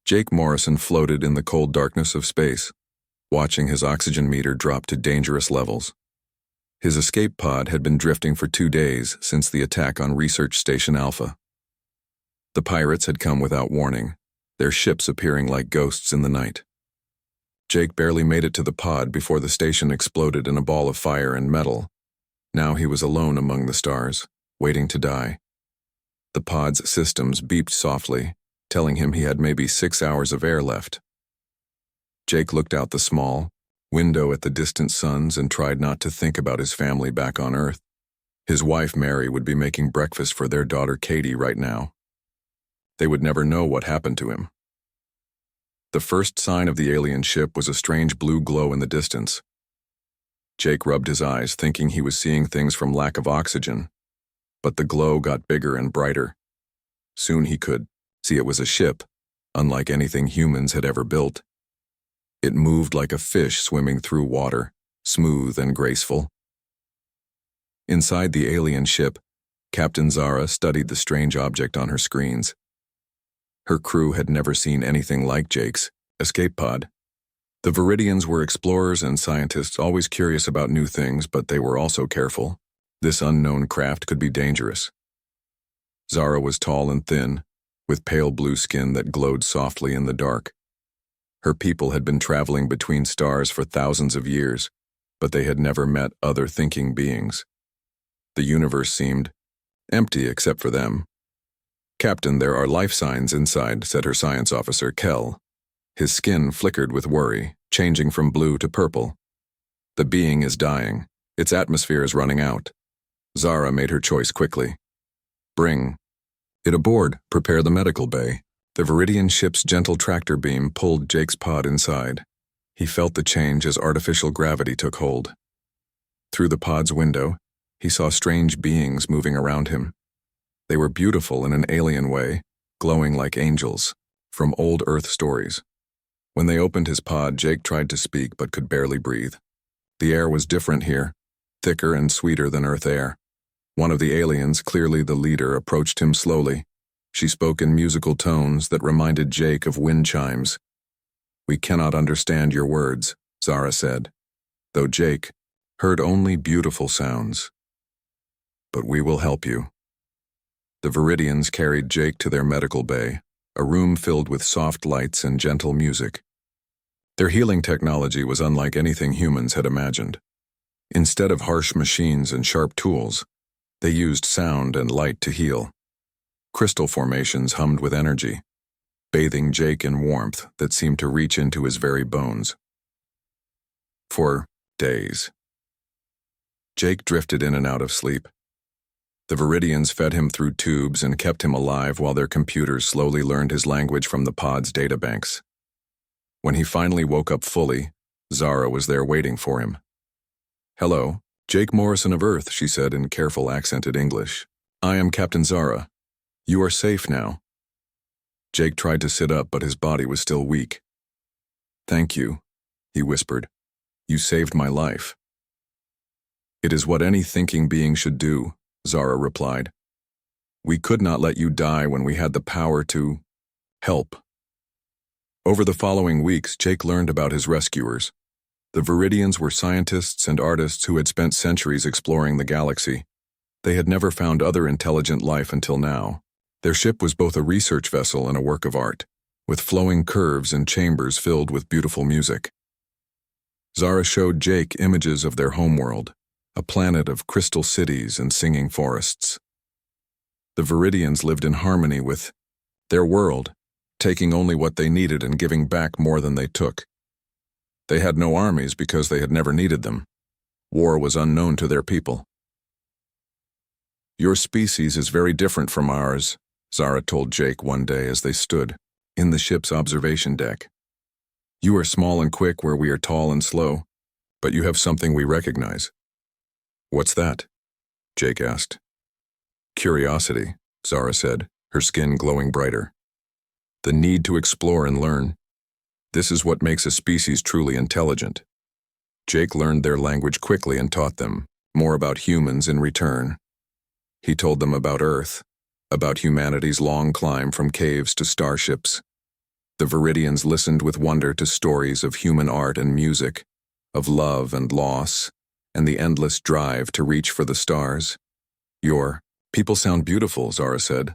Jake Morrison floated in the cold darkness of space, watching his oxygen meter drop to dangerous levels. His escape pod had been drifting for 2 days since the attack on Research Station Alpha. The pirates had come without warning, their ships appearing like ghosts in the night. Jake barely made it to the pod before the station exploded in a ball of fire and metal. Now he was alone among the stars, waiting to die. The pod's systems beeped softly, telling him he had maybe 6 hours of air left. Jake looked out the small window at the distant suns and tried not to think about his family back on Earth. His wife Mary would be making breakfast for their daughter Katie right now. They would never know what happened to him. The first sign of the alien ship was a strange blue glow in the distance. Jake rubbed his eyes, thinking he was seeing things from lack of oxygen, but the glow got bigger and brighter. Soon he could see it was a ship, unlike anything humans had ever built. It moved like a fish swimming through water, smooth and graceful. Inside the alien ship, Captain Zara studied the strange object on her screens. Her crew had never seen anything like Jake's escape pod. The Viridians were explorers and scientists, always curious about new things, but they were also careful. This unknown craft could be dangerous. Zara was tall and thin, with pale blue skin that glowed softly in the dark. Her people had been traveling between stars for thousands of years, but they had never met other thinking beings. The universe seemed empty except for them. "Captain, there are life signs inside," said her science officer, Kel. His skin flickered with worry, changing from blue to purple. "The being is dying. Its atmosphere is running out." Zara made her choice quickly. "Bring it aboard. Prepare the medical bay." The Viridian ship's gentle tractor beam pulled Jake's pod inside. He felt the change as artificial gravity took hold. Through the pod's window, he saw strange beings moving around him. They were beautiful in an alien way, glowing like angels, from old Earth stories. When they opened his pod, Jake tried to speak but could barely breathe. The air was different here, thicker and sweeter than Earth air. One of the aliens, clearly the leader, approached him slowly. She spoke in musical tones that reminded Jake of wind chimes. "We cannot understand your words," Zara said, though Jake heard only beautiful sounds. "But we will help you." The Viridians carried Jake to their medical bay, a room filled with soft lights and gentle music. Their healing technology was unlike anything humans had imagined. Instead of harsh machines and sharp tools, they used sound and light to heal. Crystal formations hummed with energy, bathing Jake in warmth that seemed to reach into his very bones. For days, Jake drifted in and out of sleep. The Viridians fed him through tubes and kept him alive while their computers slowly learned his language from the pod's databanks. When he finally woke up fully, Zara was there waiting for him. "Hello, Jake Morrison of Earth," she said in careful accented English. "I am Captain Zara. You are safe now." Jake tried to sit up, but his body was still weak. "Thank you," he whispered. "You saved my life." "It is what any thinking being should do," Zara replied. "We could not let you die when we had the power to help." Over the following weeks, Jake learned about his rescuers. The Viridians were scientists and artists who had spent centuries exploring the galaxy. They had never found other intelligent life until now. Their ship was both a research vessel and a work of art, with flowing curves and chambers filled with beautiful music. Zara showed Jake images of their homeworld, a planet of crystal cities and singing forests. The Viridians lived in harmony with their world, taking only what they needed and giving back more than they took. They had no armies because they had never needed them. War was unknown to their people. "Your species is very different from ours," Zara told Jake one day as they stood in the ship's observation deck. "You are small and quick where we are tall and slow, but you have something we recognize." "What's that?" Jake asked. "Curiosity," Zara said, her skin glowing brighter. "The need to explore and learn. This is what makes a species truly intelligent." Jake learned their language quickly and taught them more about humans in return. He told them about Earth, about humanity's long climb from caves to starships. The Viridians listened with wonder to stories of human art and music, of love and loss, and the endless drive to reach for the stars. Your people sound beautiful, Zara said.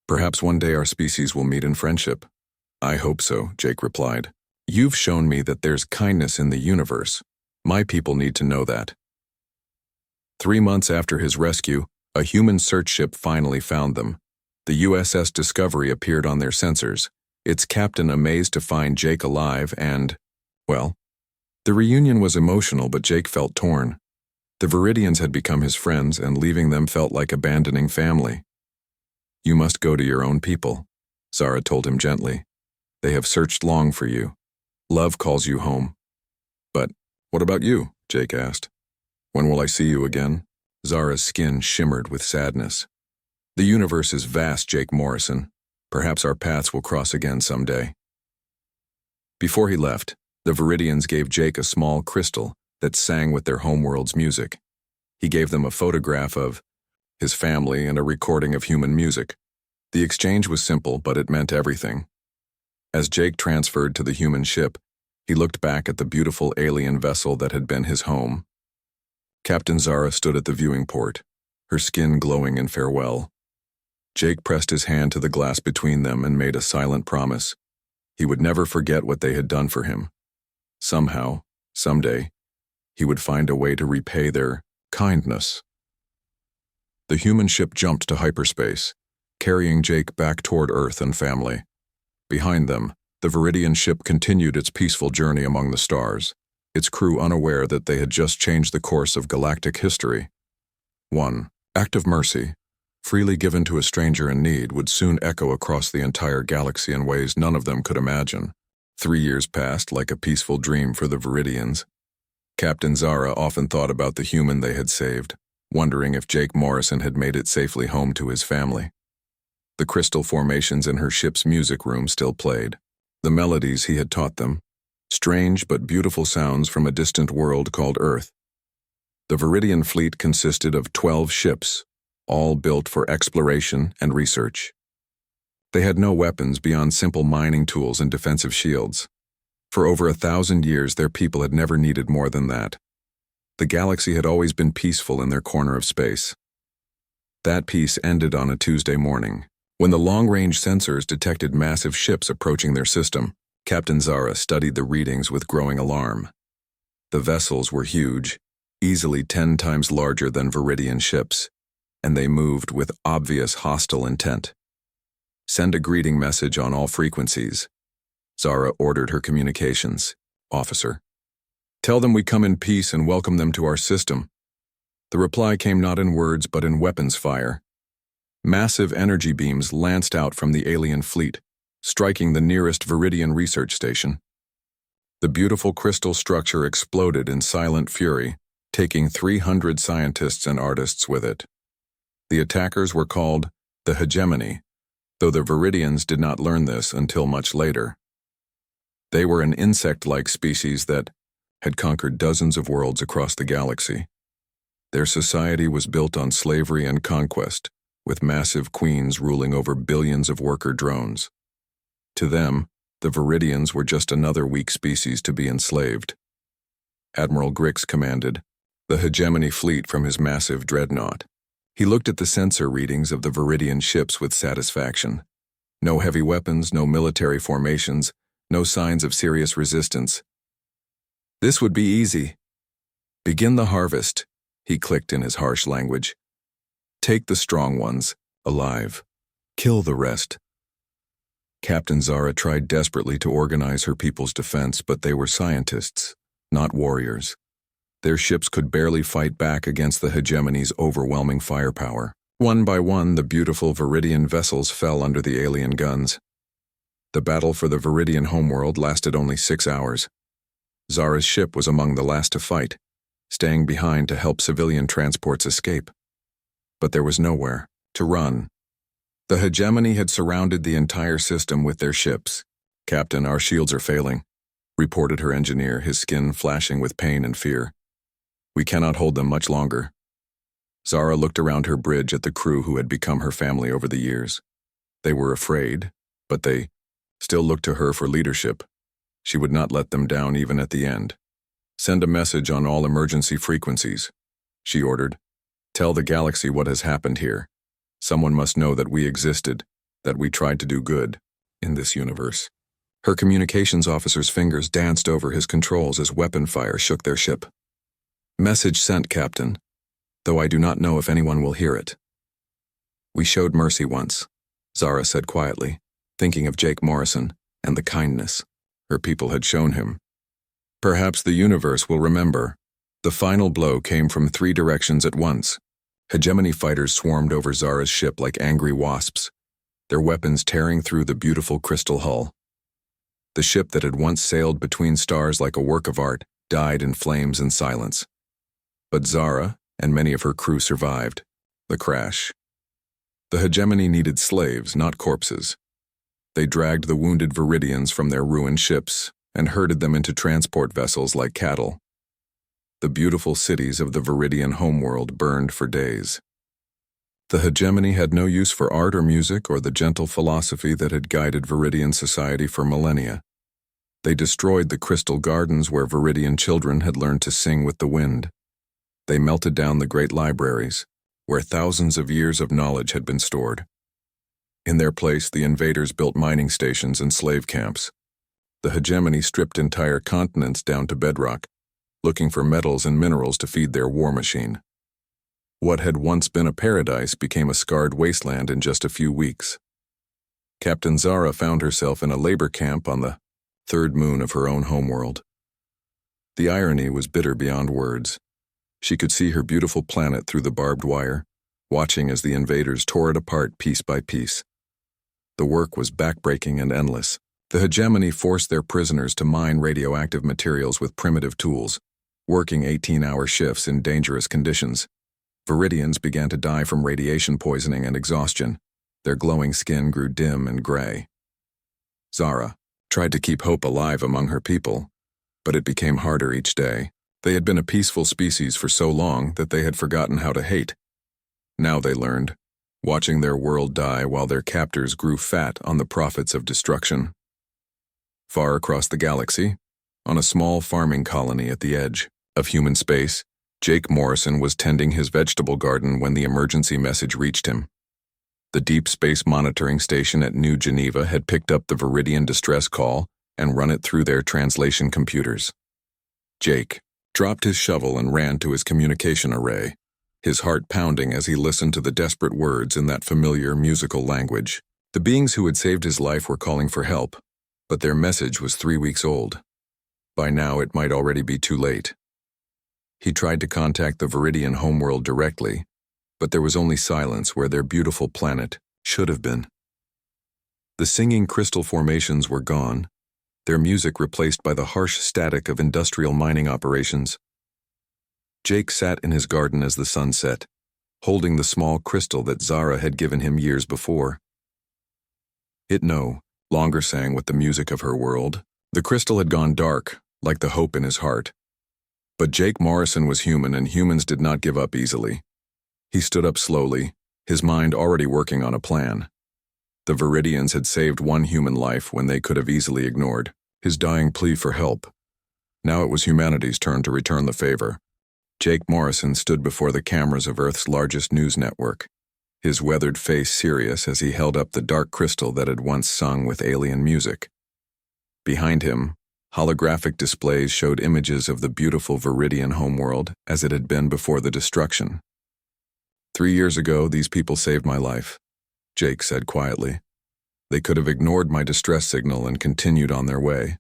Perhaps one day our species will meet in friendship. I hope so, Jake replied. You've shown me that there's kindness in the universe. My people need to know that. 3 months after his rescue, a human search ship finally found them. The USS Discovery appeared on their sensors, its captain amazed to find Jake alive and, well, the reunion was emotional, but Jake felt torn. The Viridians had become his friends, and leaving them felt like abandoning family. You must go to your own people, Zara told him gently. They have searched long for you. Love calls you home. But what about you? Jake asked. When will I see you again? Zara's skin shimmered with sadness. The universe is vast, Jake Morrison. Perhaps our paths will cross again someday. Before he left, the Viridians gave Jake a small crystal that sang with their homeworld's music. He gave them a photograph of his family and a recording of human music. The exchange was simple, but it meant everything. As Jake transferred to the human ship, he looked back at the beautiful alien vessel that had been his home. Captain Zara stood at the viewing port, her skin glowing in farewell. Jake pressed his hand to the glass between them and made a silent promise. He would never forget what they had done for him. Somehow, someday, he would find a way to repay their kindness. The human ship jumped to hyperspace, carrying Jake back toward Earth and family. Behind them, the Viridian ship continued its peaceful journey among the stars, its crew unaware that they had just changed the course of galactic history. 1. Act of mercy, freely given to a stranger in need, would soon echo across the entire galaxy in ways none of them could imagine. 3 years passed like a peaceful dream for the Viridians. Captain Zara often thought about the human they had saved, wondering if Jake Morrison had made it safely home to his family. The crystal formations in her ship's music room still played, the melodies he had taught them, strange but beautiful sounds from a distant world called Earth. The Viridian fleet consisted of 12 ships, all built for exploration and research. They had no weapons beyond simple mining tools and defensive shields. For over 1,000 years, their people had never needed more than that. The galaxy had always been peaceful in their corner of space. That peace ended on a Tuesday morning, when the long-range sensors detected massive ships approaching their system. Captain Zara studied the readings with growing alarm. The vessels were huge, easily 10 times larger than Viridian ships, and they moved with obvious hostile intent. Send a greeting message on all frequencies. Zara ordered her communications officer. Tell them we come in peace and welcome them to our system. The reply came not in words but in weapons fire. Massive energy beams lanced out from the alien fleet, striking the nearest Viridian research station. The beautiful crystal structure exploded in silent fury, taking 300 scientists and artists with it. The attackers were called the Hegemony, though the Viridians did not learn this until much later. They were an insect-like species that had conquered dozens of worlds across the galaxy. Their society was built on slavery and conquest, with massive queens ruling over billions of worker drones. To them, the Viridians were just another weak species to be enslaved. Admiral Grix commanded the Hegemony fleet from his massive dreadnought. He looked at the sensor readings of the Viridian ships with satisfaction. No heavy weapons, no military formations, no signs of serious resistance. This would be easy. Begin the harvest, he clicked in his harsh language. Take the strong ones, alive. Kill the rest. Captain Zara tried desperately to organize her people's defense, but they were scientists, not warriors. Their ships could barely fight back against the Hegemony's overwhelming firepower. One by one, the beautiful Viridian vessels fell under the alien guns. The battle for the Viridian homeworld lasted only 6 hours. Zara's ship was among the last to fight, staying behind to help civilian transports escape. But there was nowhere to run. The Hegemony had surrounded the entire system with their ships. Captain, our shields are failing, reported her engineer, his skin flashing with pain and fear. We cannot hold them much longer. Zara looked around her bridge at the crew who had become her family over the years. They were afraid, but they still looked to her for leadership. She would not let them down even at the end. "Send a message on all emergency frequencies," she ordered. "Tell the galaxy what has happened here. Someone must know that we existed, that we tried to do good in this universe." Her communications officer's fingers danced over his controls as weapon fire shook their ship. "Message sent, Captain, though I do not know if anyone will hear it." "We showed mercy once," Zara said quietly, thinking of Jake Morrison and the kindness her people had shown him. "Perhaps the universe will remember." The final blow came from 3 directions at once. Hegemony fighters swarmed over Zara's ship like angry wasps, their weapons tearing through the beautiful crystal hull. The ship that had once sailed between stars like a work of art died in flames and silence. But Zara and many of her crew survived the crash. The Hegemony needed slaves, not corpses. They dragged the wounded Viridians from their ruined ships and herded them into transport vessels like cattle. The beautiful cities of the Viridian homeworld burned for days. The Hegemony had no use for art or music or the gentle philosophy that had guided Viridian society for millennia. They destroyed the crystal gardens where Viridian children had learned to sing with the wind. They melted down the great libraries, where thousands of years of knowledge had been stored. In their place, the invaders built mining stations and slave camps. The Hegemony stripped entire continents down to bedrock, looking for metals and minerals to feed their war machine. What had once been a paradise became a scarred wasteland in just a few weeks. Captain Zara found herself in a labor camp on the 3rd moon of her own homeworld. The irony was bitter beyond words. She could see her beautiful planet through the barbed wire, watching as the invaders tore it apart piece by piece. The work was backbreaking and endless. The Hegemony forced their prisoners to mine radioactive materials with primitive tools, working 18-hour shifts in dangerous conditions. Viridians began to die from radiation poisoning and exhaustion. Their glowing skin grew dim and gray. Zara tried to keep hope alive among her people, but it became harder each day. They had been a peaceful species for so long that they had forgotten how to hate. Now they learned, watching their world die while their captors grew fat on the profits of destruction. Far across the galaxy, on a small farming colony at the edge of human space, Jake Morrison was tending his vegetable garden when the emergency message reached him. The Deep Space Monitoring Station at New Geneva had picked up the Viridian distress call and run it through their translation computers. Jake dropped his shovel and ran to his communication array, his heart pounding as he listened to the desperate words in that familiar musical language. The beings who had saved his life were calling for help, but their message was 3 weeks old. By now it might already be too late. He tried to contact the Viridian homeworld directly, but there was only silence where their beautiful planet should have been. The singing crystal formations were gone, their music replaced by the harsh static of industrial mining operations. Jake sat in his garden as the sun set, holding the small crystal that Zara had given him years before. It no longer sang with the music of her world. The crystal had gone dark, like the hope in his heart. But Jake Morrison was human, and humans did not give up easily. He stood up slowly, his mind already working on a plan. The Viridians had saved one human life when they could have easily ignored his dying plea for help. Now it was humanity's turn to return the favor. Jake Morrison stood before the cameras of Earth's largest news network, his weathered face serious as he held up the dark crystal that had once sung with alien music. Behind him, holographic displays showed images of the beautiful Viridian homeworld as it had been before the destruction. 3 years ago, these people saved my life, Jake said quietly. They could have ignored my distress signal and continued on their way.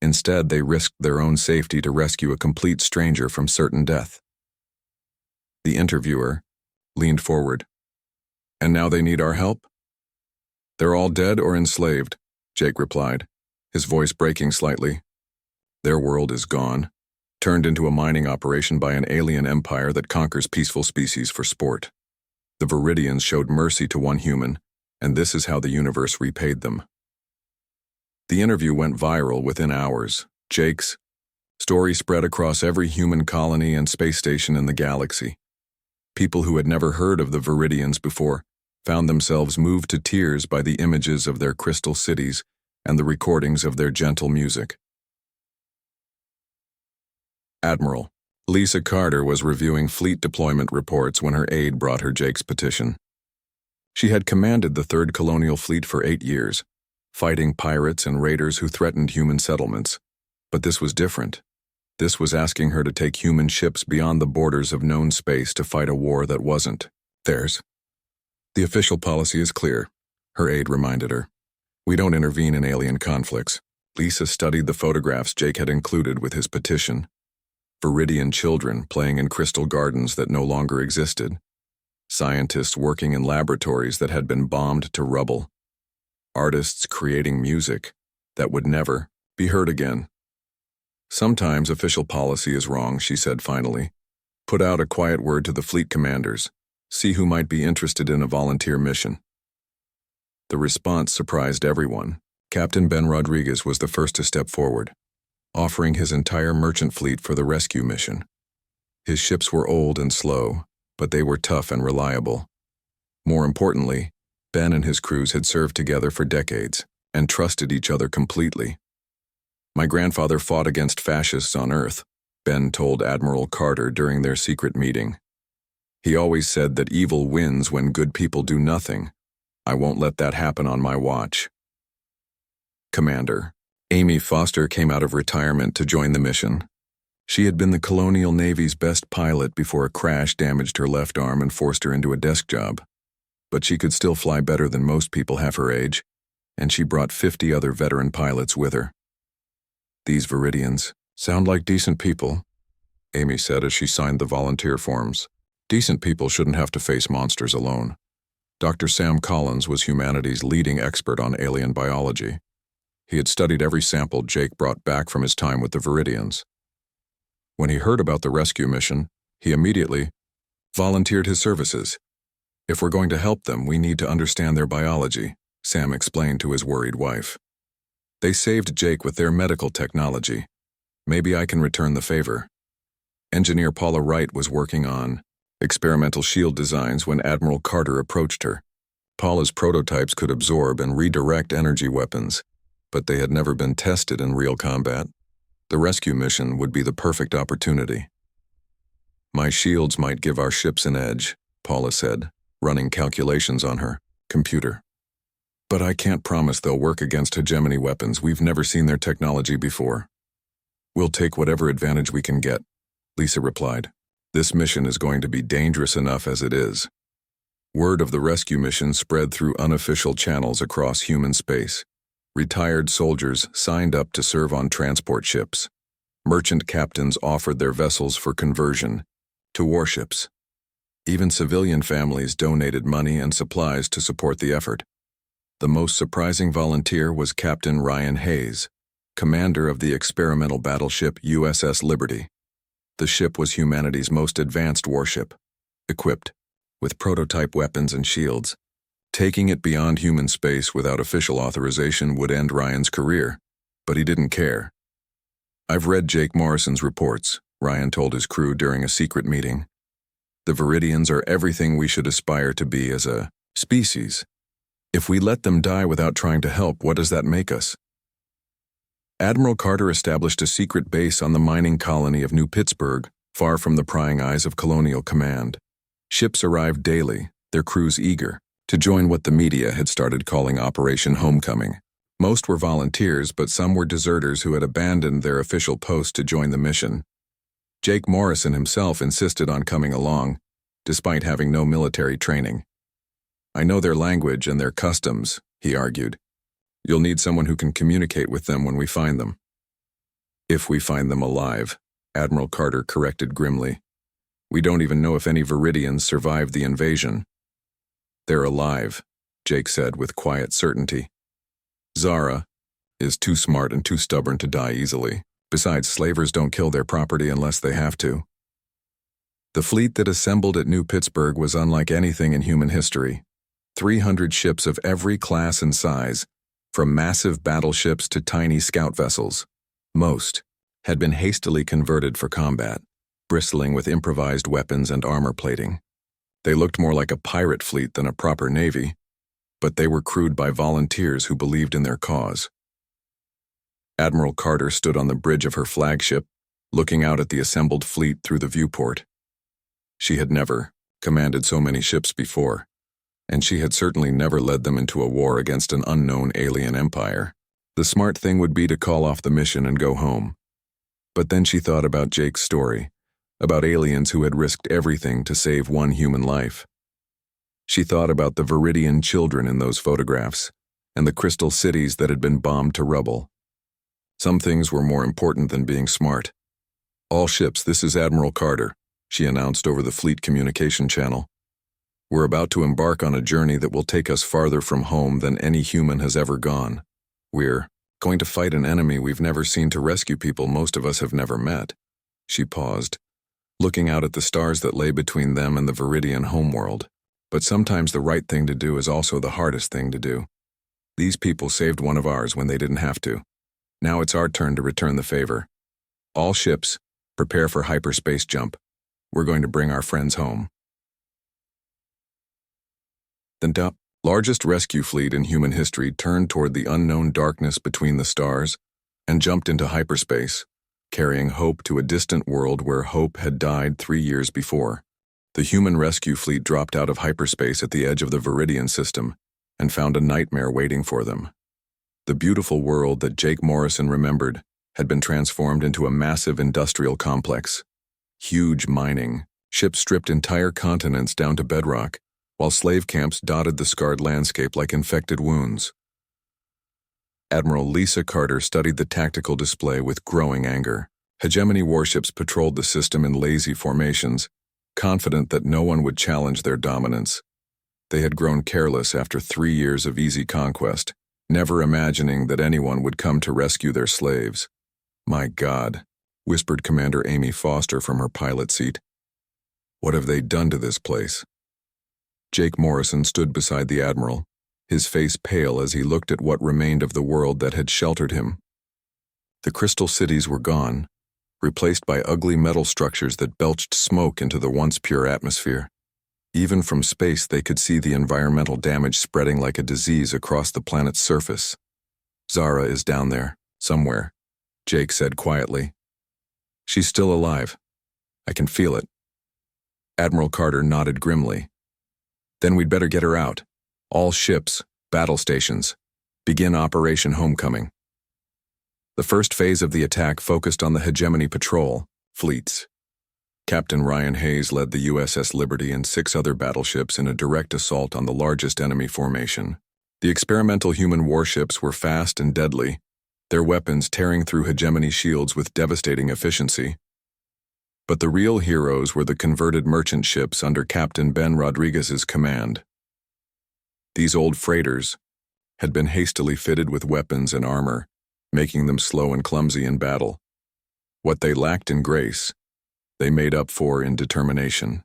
Instead, they risked their own safety to rescue a complete stranger from certain death. The interviewer leaned forward. "And now they need our help?" "They're all dead or enslaved," Jake replied, his voice breaking slightly. "Their world is gone, turned into a mining operation by an alien empire that conquers peaceful species for sport. The Viridians showed mercy to one human, and this is how the universe repaid them." The interview went viral within hours. Jake's story spread across every human colony and space station in the galaxy. People who had never heard of the Viridians before found themselves moved to tears by the images of their crystal cities and the recordings of their gentle music. Admiral Lisa Carter was reviewing fleet deployment reports when her aide brought her Jake's petition. She had commanded the 3rd Colonial Fleet for 8 years, fighting pirates and raiders who threatened human settlements. But this was different. This was asking her to take human ships beyond the borders of known space to fight a war that wasn't theirs. The official policy is clear, her aide reminded her. We don't intervene in alien conflicts. Lisa studied the photographs Jake had included with his petition. Viridian children playing in crystal gardens that no longer existed. Scientists working in laboratories that had been bombed to rubble. Artists creating music that would never be heard again. Sometimes official policy is wrong, she said finally. Put out a quiet word to the fleet commanders. See who might be interested in a volunteer mission. The response surprised everyone. Captain Ben Rodriguez was the first to step forward, offering his entire merchant fleet for the rescue mission. His ships were old and slow, but they were tough and reliable. More importantly, Ben and his crews had served together for decades and trusted each other completely. My grandfather fought against fascists on Earth, Ben told Admiral Carter during their secret meeting. He always said that evil wins when good people do nothing. I won't let that happen on my watch. Commander Amy Foster came out of retirement to join the mission. She had been the Colonial Navy's best pilot before a crash damaged her left arm and forced her into a desk job. But she could still fly better than most people half her age, and she brought 50 other veteran pilots with her. These Viridians sound like decent people, Amy said as she signed the volunteer forms. Decent people shouldn't have to face monsters alone. Dr. Sam Collins was humanity's leading expert on alien biology. He had studied every sample Jake brought back from his time with the Viridians. When he heard about the rescue mission, he immediately volunteered his services. If we're going to help them, we need to understand their biology, Sam explained to his worried wife. They saved Jake with their medical technology. Maybe I can return the favor. Engineer Paula Wright was working on experimental shield designs when Admiral Carter approached her. Paula's prototypes could absorb and redirect energy weapons, but they had never been tested in real combat. The rescue mission would be the perfect opportunity. My shields might give our ships an edge, Paula said, running calculations on her computer. But I can't promise they'll work against hegemony weapons. We've never seen their technology before. We'll take whatever advantage we can get, Lisa replied. This mission is going to be dangerous enough as it is. Word of the rescue mission spread through unofficial channels across human space. Retired soldiers signed up to serve on transport ships. Merchant captains offered their vessels for conversion to warships. Even civilian families donated money and supplies to support the effort. The most surprising volunteer was Captain Ryan Hayes, commander of the experimental battleship USS Liberty. The ship was humanity's most advanced warship, equipped with prototype weapons and shields. Taking it beyond human space without official authorization would end Ryan's career, but he didn't care. I've read Jake Morrison's reports, Ryan told his crew during a secret meeting. The Viridians are everything we should aspire to be as a species. If we let them die without trying to help, what does that make us? Admiral Carter established a secret base on the mining colony of New Pittsburgh, far from the prying eyes of Colonial Command. Ships arrived daily, their crews eager to join what the media had started calling Operation Homecoming. Most were volunteers, but some were deserters who had abandoned their official post to join the mission. Jake Morrison himself insisted on coming along, despite having no military training. I know their language and their customs, he argued. You'll need someone who can communicate with them when we find them. If we find them alive, Admiral Carter corrected grimly. We don't even know if any Viridians survived the invasion. They're alive, Jake said with quiet certainty. Zara is too smart and too stubborn to die easily. Besides, slavers don't kill their property unless they have to. The fleet that assembled at New Pittsburgh was unlike anything in human history. 300 ships of every class and size, from massive battleships to tiny scout vessels. Most had been hastily converted for combat, bristling with improvised weapons and armor plating. They looked more like a pirate fleet than a proper navy, but they were crewed by volunteers who believed in their cause. Admiral Carter stood on the bridge of her flagship, looking out at the assembled fleet through the viewport. She had never commanded so many ships before, and she had certainly never led them into a war against an unknown alien empire. The smart thing would be to call off the mission and go home. But then she thought about Jake's story, about aliens who had risked everything to save one human life. She thought about the Viridian children in those photographs, and the crystal cities that had been bombed to rubble. Some things were more important than being smart. "All ships, this is Admiral Carter," she announced over the fleet communication channel. "We're about to embark on a journey that will take us farther from home than any human has ever gone. We're going to fight an enemy we've never seen to rescue people most of us have never met." She paused, looking out at the stars that lay between them and the Viridian homeworld. But sometimes the right thing to do is also the hardest thing to do. These people saved one of ours when they didn't have to. Now it's our turn to return the favor. All ships, prepare for hyperspace jump. We're going to bring our friends home. The largest rescue fleet in human history turned toward the unknown darkness between the stars and jumped into hyperspace, carrying hope to a distant world where hope had died 3 years before. The human rescue fleet dropped out of hyperspace at the edge of the Viridian system and found a nightmare waiting for them. The beautiful world that Jake Morrison remembered had been transformed into a massive industrial complex. Huge mining, ships stripped entire continents down to bedrock, while slave camps dotted the scarred landscape like infected wounds. Admiral Lisa Carter studied the tactical display with growing anger. Hegemony warships patrolled the system in lazy formations, confident that no one would challenge their dominance. They had grown careless after 3 years of easy conquest, never imagining that anyone would come to rescue their slaves. "My God," whispered Commander Amy Foster from her pilot seat. "What have they done to this place?" Jake Morrison stood beside the Admiral, his face pale as he looked at what remained of the world that had sheltered him. The crystal cities were gone, replaced by ugly metal structures that belched smoke into the once pure atmosphere. Even from space they could see the environmental damage spreading like a disease across the planet's surface. "Zara is down there, somewhere," Jake said quietly. "She's still alive. I can feel it." Admiral Carter nodded grimly. "Then we'd better get her out. All ships, battle stations. Begin Operation Homecoming." The first phase of the attack focused on the Hegemony patrol fleets. Captain Ryan Hayes led the USS Liberty and 6 other battleships in a direct assault on the largest enemy formation. The experimental human warships were fast and deadly, their weapons tearing through Hegemony shields with devastating efficiency. But the real heroes were the converted merchant ships under Captain Ben Rodriguez's command. These old freighters had been hastily fitted with weapons and armor, making them slow and clumsy in battle. What they lacked in grace, they made up for in determination.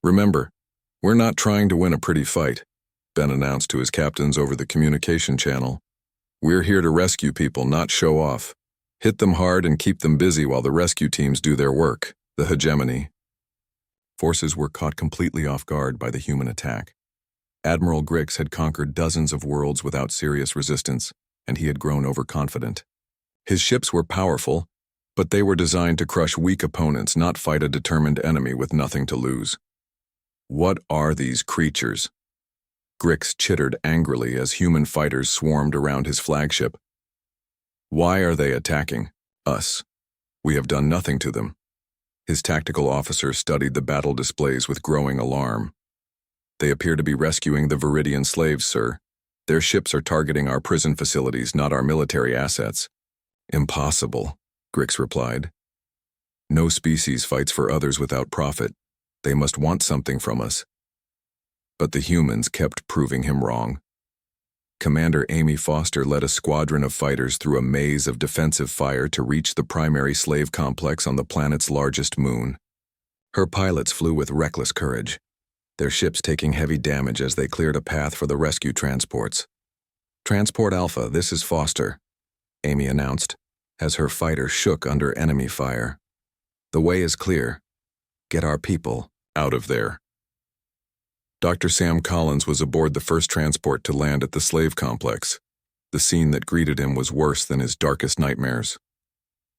"Remember, we're not trying to win a pretty fight," Ben announced to his captains over the communication channel. "We're here to rescue people, not show off. Hit them hard and keep them busy while the rescue teams do their work." The Hegemony forces were caught completely off guard by the human attack. Admiral Grix had conquered dozens of worlds without serious resistance, and he had grown overconfident. His ships were powerful, but they were designed to crush weak opponents, not fight a determined enemy with nothing to lose. "What are these creatures?" Grix chittered angrily as human fighters swarmed around his flagship. "Why are they attacking us? We have done nothing to them." His tactical officer studied the battle displays with growing alarm. "They appear to be rescuing the Viridian slaves, sir. Their ships are targeting our prison facilities, not our military assets." "Impossible," Grix replied. "No species fights for others without profit. They must want something from us." But the humans kept proving him wrong. Commander Amy Foster led a squadron of fighters through a maze of defensive fire to reach the primary slave complex on the planet's largest moon. Her pilots flew with reckless courage, their ships taking heavy damage as they cleared a path for the rescue transports. "Transport Alpha, this is Foster," Amy announced, as her fighter shook under enemy fire. "The way is clear. Get our people out of there." Dr. Sam Collins was aboard the first transport to land at the slave complex. The scene that greeted him was worse than his darkest nightmares.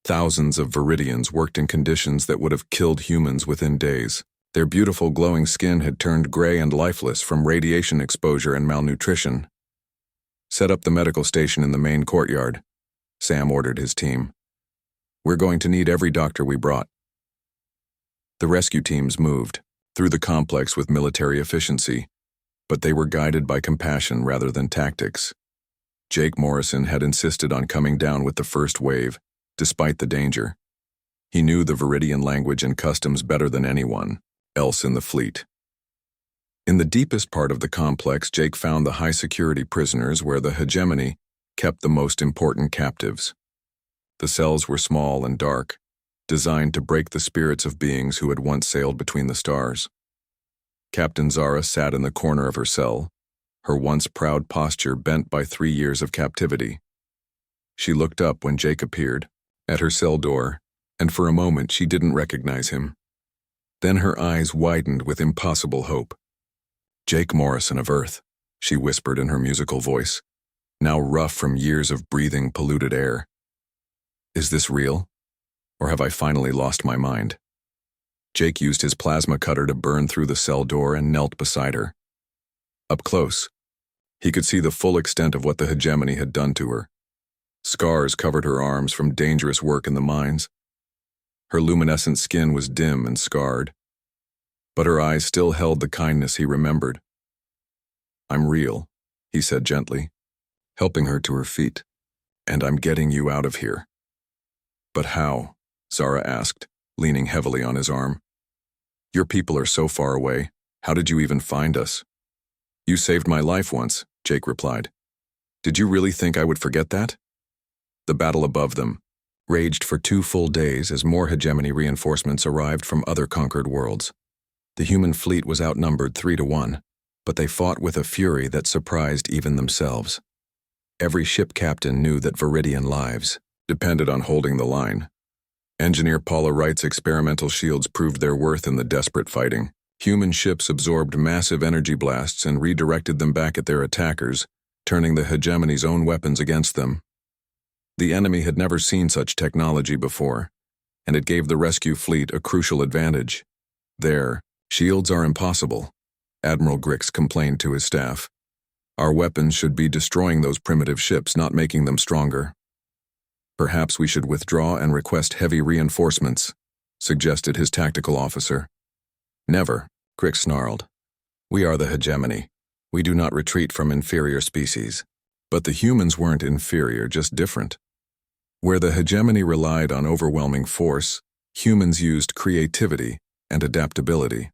Thousands of Viridians worked in conditions that would have killed humans within days. Their beautiful glowing skin had turned gray and lifeless from radiation exposure and malnutrition. "Set up the medical station in the main courtyard," Sam ordered his team. "We're going to need every doctor we brought." The rescue teams moved through the complex with military efficiency, but they were guided by compassion rather than tactics. Jake Morrison had insisted on coming down with the first wave, despite the danger. He knew the Viridian language and customs better than anyone else in the fleet. In the deepest part of the complex, Jake found the high-security prisoners where the hegemony kept the most important captives. The cells were small and dark, designed to break the spirits of beings who had once sailed between the stars. Captain Zara sat in the corner of her cell, her once proud posture bent by 3 years of captivity. She looked up when Jake appeared, at her cell door, and for a moment she didn't recognize him. Then her eyes widened with impossible hope. "Jake Morrison of Earth," she whispered in her musical voice, now rough from years of breathing polluted air. "Is this real? Or have I finally lost my mind?" Jake used his plasma cutter to burn through the cell door and knelt beside her. Up close, he could see the full extent of what the hegemony had done to her. Scars covered her arms from dangerous work in the mines. Her luminescent skin was dim and scarred, but her eyes still held the kindness he remembered. "I'm real," he said gently, helping her to her feet. "And I'm getting you out of here." "But how?" Zara asked, leaning heavily on his arm. "Your people are so far away. How did you even find us?" "You saved my life once," Jake replied. "Did you really think I would forget that?" The battle above them raged for 2 full days as more hegemony reinforcements arrived from other conquered worlds. The human fleet was outnumbered 3-1, but they fought with a fury that surprised even themselves. Every ship captain knew that Viridian lives depended on holding the line. Engineer Paula Wright's experimental shields proved their worth in the desperate fighting. Human ships absorbed massive energy blasts and redirected them back at their attackers, turning the hegemony's own weapons against them. The enemy had never seen such technology before, and it gave the rescue fleet a crucial advantage. "Their shields are impossible," Admiral Grix complained to his staff. "Our weapons should be destroying those primitive ships, not making them stronger." "Perhaps we should withdraw and request heavy reinforcements," suggested his tactical officer. "Never," Grix snarled. "We are the hegemony. We do not retreat from inferior species." But the humans weren't inferior, just different. Where the hegemony relied on overwhelming force, humans used creativity and adaptability.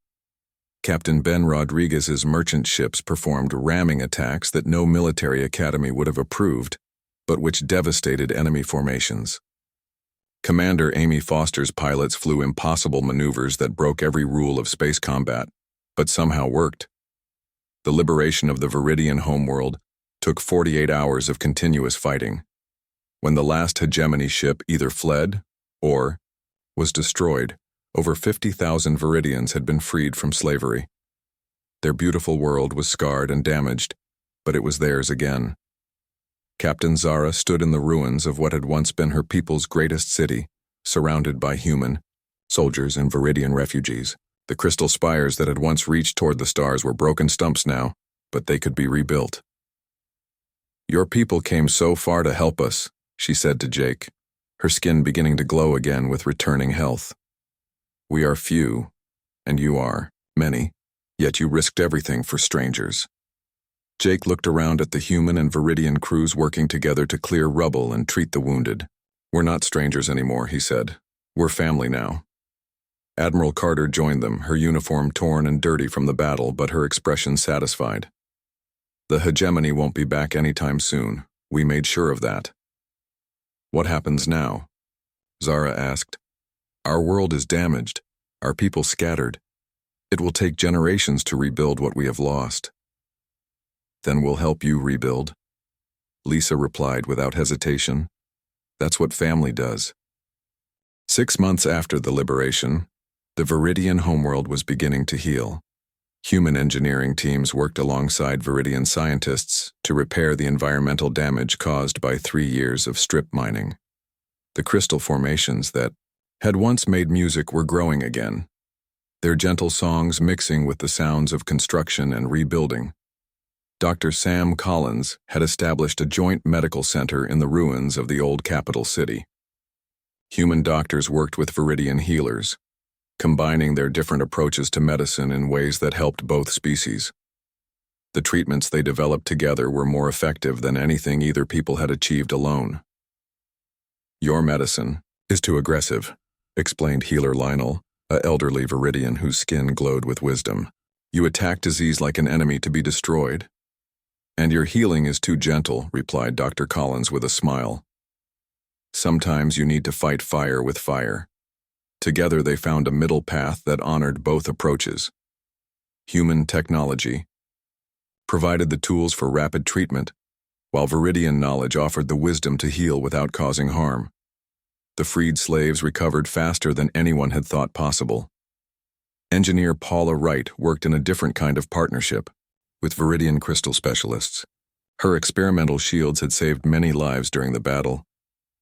Captain Ben Rodriguez's merchant ships performed ramming attacks that no military academy would have approved, but which devastated enemy formations. Commander Amy Foster's pilots flew impossible maneuvers that broke every rule of space combat, but somehow worked. The liberation of the Viridian homeworld took 48 hours of continuous fighting. When the last hegemony ship either fled or was destroyed, over 50,000 Viridians had been freed from slavery. Their beautiful world was scarred and damaged, but it was theirs again. Captain Zara stood in the ruins of what had once been her people's greatest city, surrounded by human, soldiers and Viridian refugees. The crystal spires that had once reached toward the stars were broken stumps now, but they could be rebuilt. "Your people came so far to help us," she said to Jake, her skin beginning to glow again with returning health. "We are few, and you are many, yet you risked everything for strangers." Jake looked around at the human and Viridian crews working together to clear rubble and treat the wounded. "We're not strangers anymore," he said. "We're family now." Admiral Carter joined them, her uniform torn and dirty from the battle, but her expression satisfied. "The hegemony won't be back anytime soon. We made sure of that." "What happens now?" Zara asked. "Our world is damaged, our people scattered. It will take generations to rebuild what we have lost." "Then we'll help you rebuild," Lisa replied without hesitation. "That's what family does." 6 months after the liberation, the Viridian homeworld was beginning to heal. Human engineering teams worked alongside Viridian scientists to repair the environmental damage caused by 3 years of strip mining. The crystal formations that had once made music were growing again, their gentle songs mixing with the sounds of construction and rebuilding. Dr. Sam Collins had established a joint medical center in the ruins of the old capital city. Human doctors worked with Viridian healers, combining their different approaches to medicine in ways that helped both species. The treatments they developed together were more effective than anything either people had achieved alone. "Your medicine is too aggressive," explained healer Lionel, an elderly Viridian whose skin glowed with wisdom. "You attack disease like an enemy to be destroyed." "And your healing is too gentle," replied Dr. Collins with a smile. "Sometimes you need to fight fire with fire." Together they found a middle path that honored both approaches. Human technology provided the tools for rapid treatment, while Viridian knowledge offered the wisdom to heal without causing harm. The freed slaves recovered faster than anyone had thought possible. Engineer Paula Wright worked in a different kind of partnership with Viridian crystal specialists. Her experimental shields had saved many lives during the battle,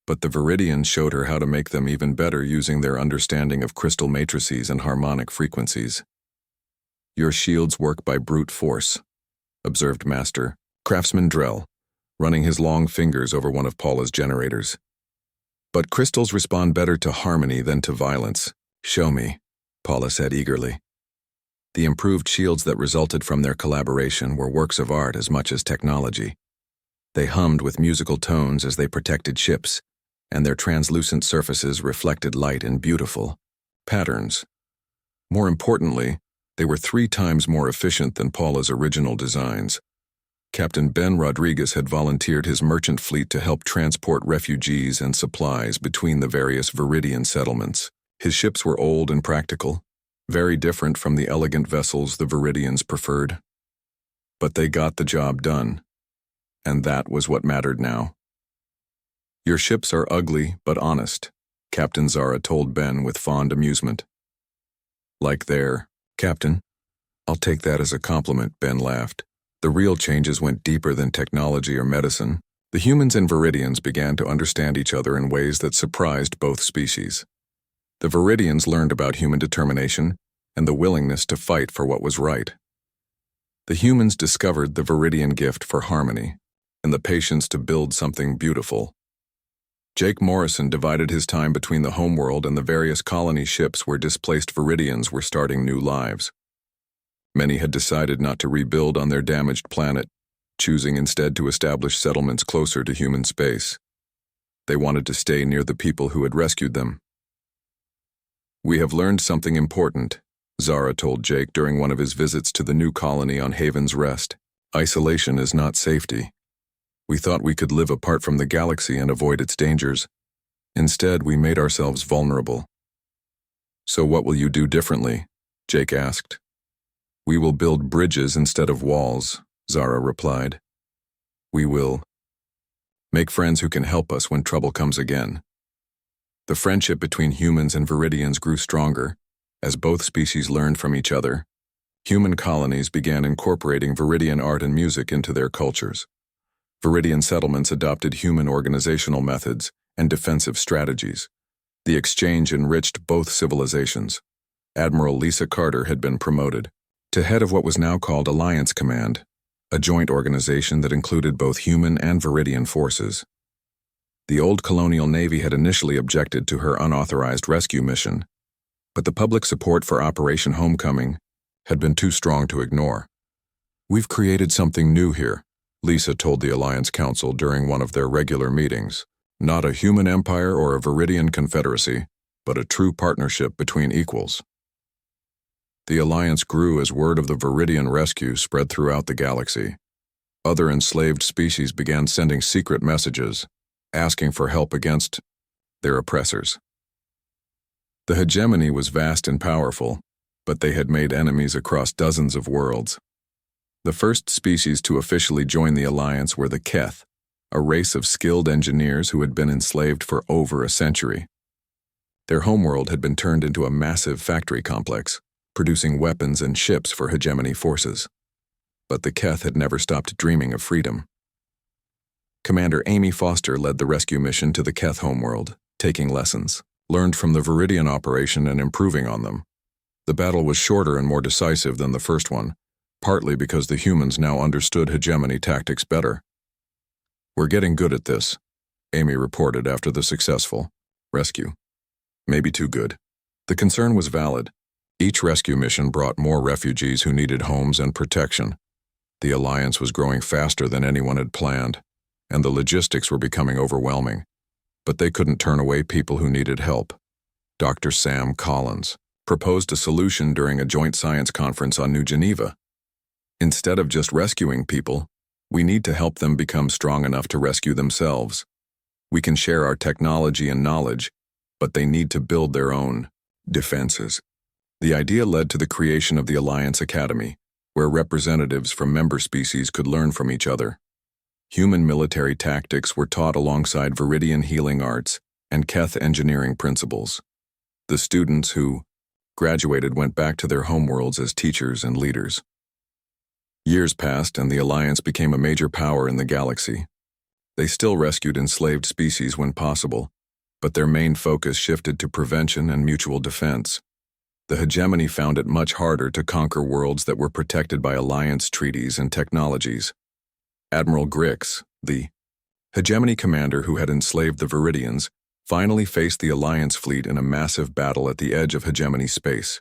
but the Viridians showed her how to make them even better using their understanding of crystal matrices and harmonic frequencies. "Your shields work by brute force," observed Master Craftsman Drell, running his long fingers over one of Paula's generators. "But crystals respond better to harmony than to violence." "Show me," Paula said eagerly. The improved shields that resulted from their collaboration were works of art as much as technology. They hummed with musical tones as they protected ships, and their translucent surfaces reflected light in beautiful patterns. More importantly, they were 3 times more efficient than Paula's original designs. Captain Ben Rodriguez had volunteered his merchant fleet to help transport refugees and supplies between the various Viridian settlements. His ships were old and practical, very different from the elegant vessels the Viridians preferred. But they got the job done, and that was what mattered now. "Your ships are ugly but honest," Captain Zara told Ben with fond amusement. "Like their Captain?" "I'll take that as a compliment," Ben laughed. The real changes went deeper than technology or medicine. The humans and Viridians began to understand each other in ways that surprised both species. The Viridians learned about human determination and the willingness to fight for what was right. The humans discovered the Viridian gift for harmony and the patience to build something beautiful. Jake Morrison divided his time between the homeworld and the various colony ships where displaced Viridians were starting new lives. Many had decided not to rebuild on their damaged planet, choosing instead to establish settlements closer to human space. They wanted to stay near the people who had rescued them. "We have learned something important," Zara told Jake during one of his visits to the new colony on Haven's Rest. "Isolation is not safety. We thought we could live apart from the galaxy and avoid its dangers. Instead, we made ourselves vulnerable." "So what will you do differently?" Jake asked. "We will build bridges instead of walls," Zara replied. "We will make friends who can help us when trouble comes again." The friendship between humans and Viridians grew stronger as both species learned from each other. Human colonies began incorporating Viridian art and music into their cultures. Viridian settlements adopted human organizational methods and defensive strategies. The exchange enriched both civilizations. Admiral Lisa Carter had been promoted to head of what was now called Alliance Command, a joint organization that included both human and Viridian forces. The old colonial navy had initially objected to her unauthorized rescue mission, but the public support for Operation Homecoming had been too strong to ignore. "We've created something new here," Lisa told the Alliance Council during one of their regular meetings. "Not a human empire or a Viridian confederacy, but a true partnership between equals." The Alliance grew as word of the Viridian rescue spread throughout the galaxy. Other enslaved species began sending secret messages, asking for help against their oppressors. The hegemony was vast and powerful, but they had made enemies across dozens of worlds. The first species to officially join the Alliance were the Keth, a race of skilled engineers who had been enslaved for over a century. Their homeworld had been turned into a massive factory complex, producing weapons and ships for hegemony forces. But the Keth had never stopped dreaming of freedom. Commander Amy Foster led the rescue mission to the Keth homeworld, taking lessons learned from the Viridian operation and improving on them. The battle was shorter and more decisive than the first one, partly because the humans now understood hegemony tactics better. "We're getting good at this," Amy reported after the successful rescue. Maybe too good. The concern was valid. Each rescue mission brought more refugees who needed homes and protection. The Alliance was growing faster than anyone had planned, and the logistics were becoming overwhelming. But they couldn't turn away people who needed help. Dr. Sam Collins proposed a solution during a joint science conference on New Geneva. "Instead of just rescuing people, we need to help them become strong enough to rescue themselves. We can share our technology and knowledge, but they need to build their own defenses." The idea led to the creation of the Alliance Academy, where representatives from member species could learn from each other. Human military tactics were taught alongside Viridian healing arts and Keth engineering principles. The students who graduated went back to their homeworlds as teachers and leaders. Years passed and the Alliance became a major power in the galaxy. They still rescued enslaved species when possible, but their main focus shifted to prevention and mutual defense. The hegemony found it much harder to conquer worlds that were protected by Alliance treaties and technologies. Admiral Grix, the hegemony commander who had enslaved the Viridians, finally faced the Alliance fleet in a massive battle at the edge of hegemony space.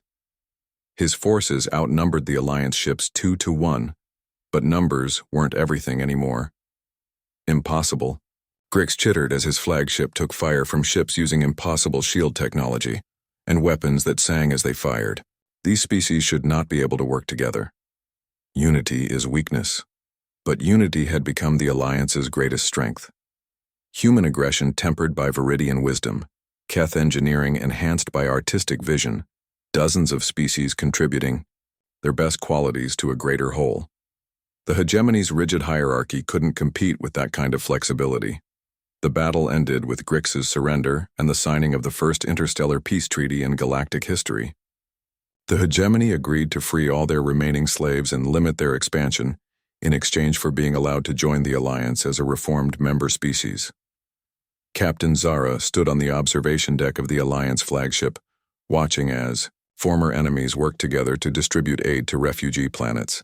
His forces outnumbered the Alliance ships 2-1, but numbers weren't everything anymore. Impossible. Grix chittered as his flagship took fire from ships using impossible shield technology and weapons that sang as they fired. These species should not be able to work together. Unity is weakness. But unity had become the Alliance's greatest strength. Human aggression tempered by Viridian wisdom, Keth engineering enhanced by artistic vision, dozens of species contributing their best qualities to a greater whole. The hegemony's rigid hierarchy couldn't compete with that kind of flexibility. The battle ended with Grix's surrender and the signing of the first interstellar peace treaty in galactic history. The hegemony agreed to free all their remaining slaves and limit their expansion in exchange for being allowed to join the Alliance as a reformed member species. Captain Zara stood on the observation deck of the Alliance flagship, watching as former enemies worked together to distribute aid to refugee planets.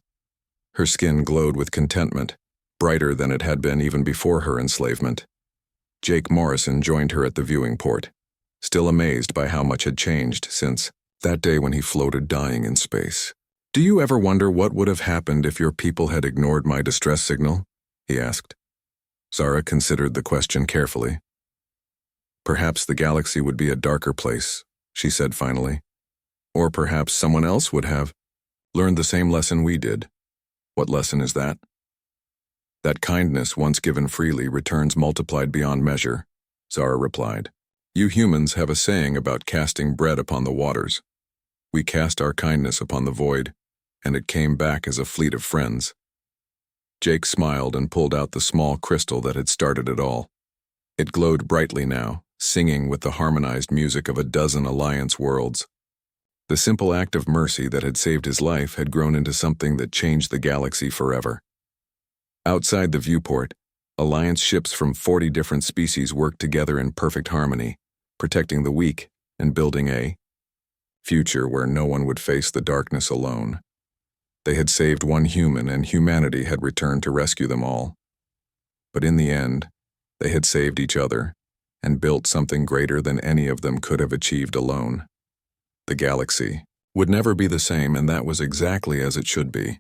Her skin glowed with contentment, brighter than it had been even before her enslavement. Jake Morrison joined her at the viewing port, still amazed by how much had changed since that day when he floated dying in space. "Do you ever wonder what would have happened if your people had ignored my distress signal?" he asked. Zara considered the question carefully. "Perhaps the galaxy would be a darker place," she said finally. "Or perhaps someone else would have learned the same lesson we did." "What lesson is that?" "That kindness once given freely returns multiplied beyond measure," Zara replied. "You humans have a saying about casting bread upon the waters. We cast our kindness upon the void, and it came back as a fleet of friends." Jake smiled and pulled out the small crystal that had started it all. It glowed brightly now, singing with the harmonized music of a dozen Alliance worlds. The simple act of mercy that had saved his life had grown into something that changed the galaxy forever. Outside the viewport, Alliance ships from 40 different species worked together in perfect harmony, protecting the weak and building a future where no one would face the darkness alone. They had saved one human and humanity had returned to rescue them all. But in the end, they had saved each other and built something greater than any of them could have achieved alone. The galaxy would never be the same, and that was exactly as it should be.